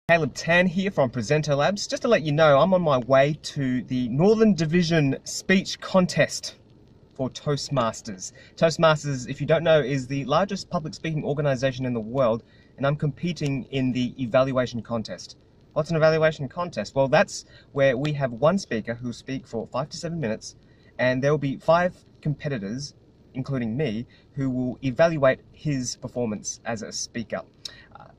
Caleb Tan here from Presenter Labs. Just to let you know, I'm on my way to the Northern Division Speech Contest for Toastmasters. Toastmasters, if you don't know, is the largest public speaking organization in the world, and I'm competing in the evaluation contest. What's an evaluation contest? Well, that's where we have one speaker who will speak for 5 to 7 minutes, and there will be 5 competitors, including me, who will evaluate his performance as a speaker.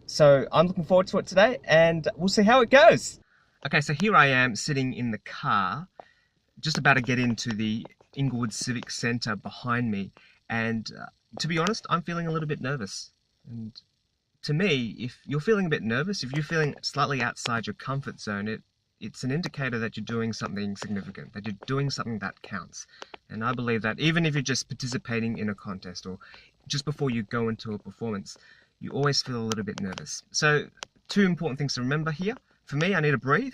So I'm looking forward to it today, and we'll see how it goes. Okay, so here I am sitting in the car, just about to get into the Inglewood Civic Centre behind me, and to be honest, I'm feeling a little bit nervous. And to me, if you're feeling a bit nervous, if you're feeling slightly outside your comfort zone, it's an indicator that you're doing something significant, that you're doing something that counts. And I believe that even if you're just participating in a contest or just before you go into a performance, you always feel a little bit nervous. So 2 important things to remember here. For me, I need to breathe.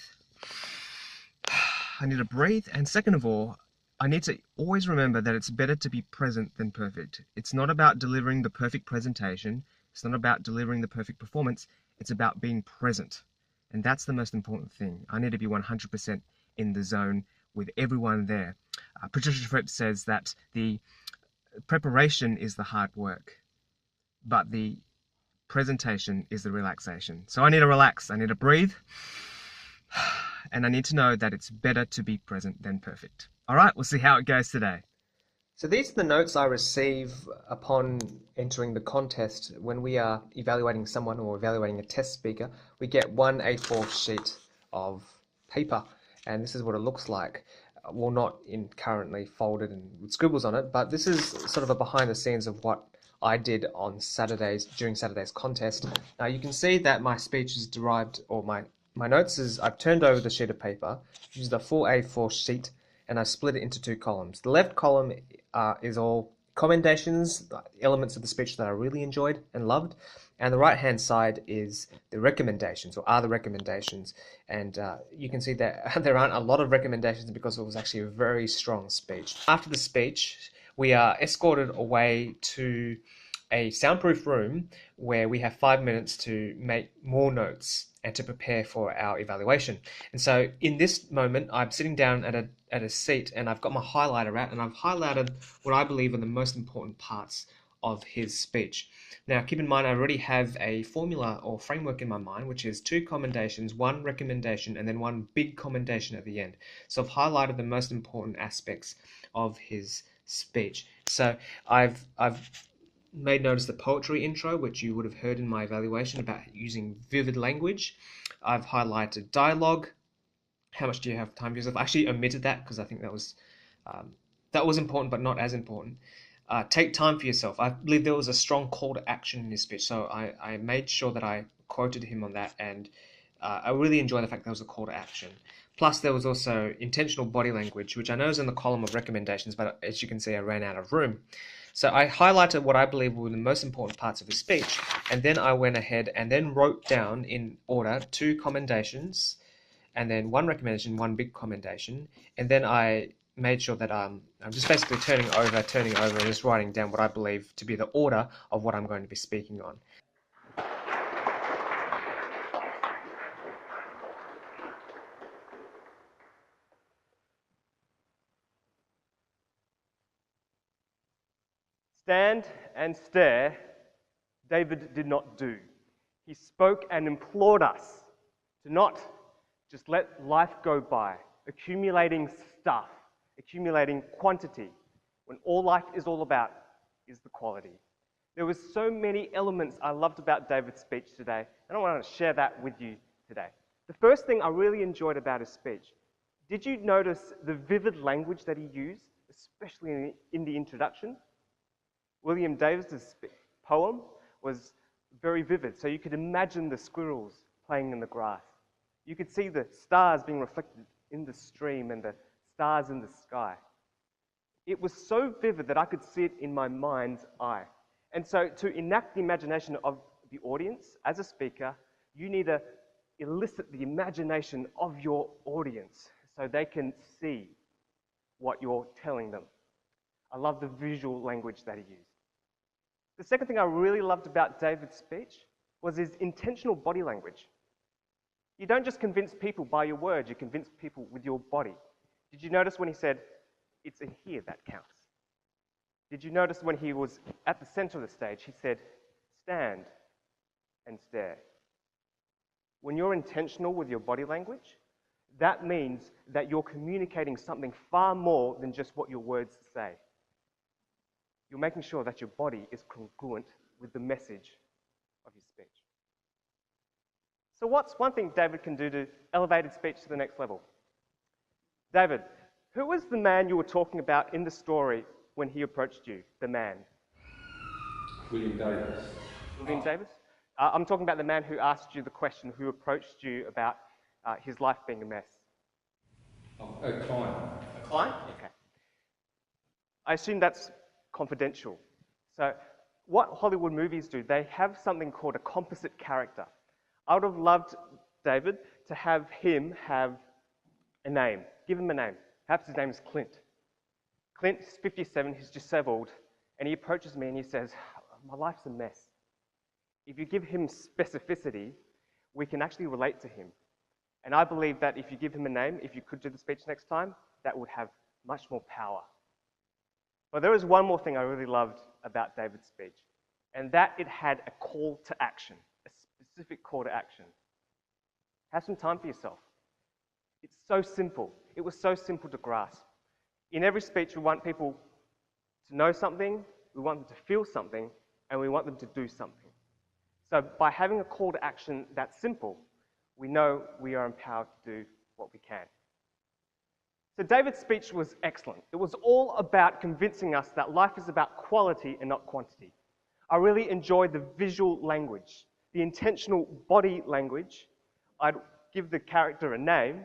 I need to breathe. And second of all, I need to always remember that it's better to be present than perfect. It's not about delivering the perfect presentation. It's not about delivering the perfect performance. It's about being present. And that's the most important thing. I need to be 100% in the zone with everyone there. Patricia Fripp says that the preparation is the hard work, but the presentation is the relaxation. So I need to relax, I need to breathe, and I need to know that it's better to be present than perfect. All right, we'll see how it goes today. So these are the notes I receive upon entering the contest. When we are evaluating someone or evaluating a test speaker, we get one A4 sheet of paper, and this is what it looks like. Well, not in currently folded and with scribbles on it, but this is sort of a behind the scenes of what I did on Saturdays, during Saturday's contest. Now you can see that my speech is derived, or my notes is, I've turned over the sheet of paper, which is the full A4 sheet, and I split it into 2 columns. The left column is all commendations, elements of the speech that I really enjoyed and loved, and the right hand side is the recommendations, or are the recommendations. And you can see that there aren't a lot of recommendations because it was actually a very strong speech. After the speech, we are escorted away to a soundproof room where we have 5 minutes to make more notes and to prepare for our evaluation. And so in this moment, I'm sitting down at a seat, and I've got my highlighter out, and I've highlighted what I believe are the most important parts of his speech. Now, keep in mind, I already have a formula or framework in my mind, which is 2 commendations, 1 recommendation, and then 1 big commendation at the end. So I've highlighted the most important aspects of his speech. So I've made notice the poetry intro, which you would have heard in my evaluation about using vivid language. I've highlighted dialogue. How much do you have time for yourself? I actually omitted that because I think that was important, but not as important. Take time for yourself. I believe there was a strong call to action in his speech, so I made sure that I quoted him on that, and I really enjoy the fact there was a call to action. Plus, there was also intentional body language, which I know is in the column of recommendations, but as you can see, I ran out of room. So I highlighted what I believe were the most important parts of his speech, and then I went ahead and then wrote down in order 2 commendations, and then 1 recommendation, 1 big commendation, and then I made sure that I'm just basically turning over, and just writing down what I believe to be the order of what I'm going to be speaking on. Stand and stare, David did not do. He spoke and implored us to not just let life go by, accumulating stuff, accumulating quantity, when all life is all about is the quality. There were so many elements I loved about David's speech today, and I want to share that with you today. The first thing I really enjoyed about his speech, did you notice the vivid language that he used, especially in the introduction? William Davis's poem was very vivid, so you could imagine the squirrels playing in the grass. You could see the stars being reflected in the stream and the stars in the sky. It was so vivid that I could see it in my mind's eye. And so to enact the imagination of the audience, as a speaker, you need to elicit the imagination of your audience so they can see what you're telling them. I love the visual language that he used. The second thing I really loved about David's speech was his intentional body language. You don't just convince people by your words, you convince people with your body. Did you notice when he said, it's in here that counts? Did you notice when he was at the center of the stage, he said, stand and stare? When you're intentional with your body language, that means that you're communicating something far more than just what your words say. You're making sure that your body is congruent with the message of your speech. So what's one thing David can do to elevate his speech to the next level? David, who was the man you were talking about in the story when he approached you, the man? William Davis. William Davis? I'm talking about the man who asked you the question, who approached you about his life being a mess. Oh, a client. A client? Okay. I assume that's confidential. So what Hollywood movies do, they have something called a composite character. I would have loved David to have him have a name. Give him a name. Perhaps his name is Clint. Clint is 57, he's disabled, and he approaches me and he says, my life's a mess. If you give him specificity, we can actually relate to him. And I believe that if you give him a name, if you could do the speech next time, that would have much more power. But there is one more thing I really loved about David's speech, and that it had a call to action, a specific call to action. Have some time for yourself. It's so simple. It was so simple to grasp. In every speech, we want people to know something, we want them to feel something, and we want them to do something. So by having a call to action that's simple, we know we are empowered to do what we can. So David's speech was excellent. It was all about convincing us that life is about quality and not quantity. I really enjoyed the visual language, the intentional body language. I'd give the character a name,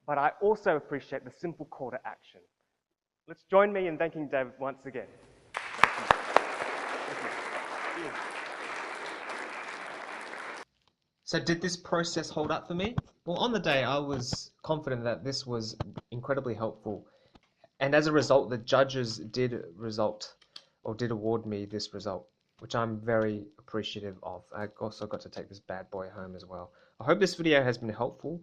but I also appreciate the simple call to action. Let's join me in thanking David once again. Thank you. So did this process hold up for me? Well, on the day, I was confident that this was incredibly helpful. And as a result, the judges did award me this result, which I'm very appreciative of. I also got to take this bad boy home as well. I hope this video has been helpful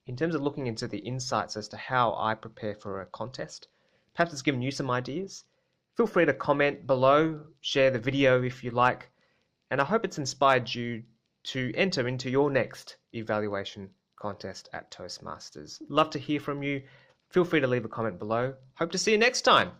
in terms of looking into the insights as to how I prepare for a contest. Perhaps it's given you some ideas. Feel free to comment below, share the video if you like, and I hope it's inspired you to enter into your next evaluation contest at Toastmasters. Love to hear from you. Feel free to leave a comment below. Hope to see you next time.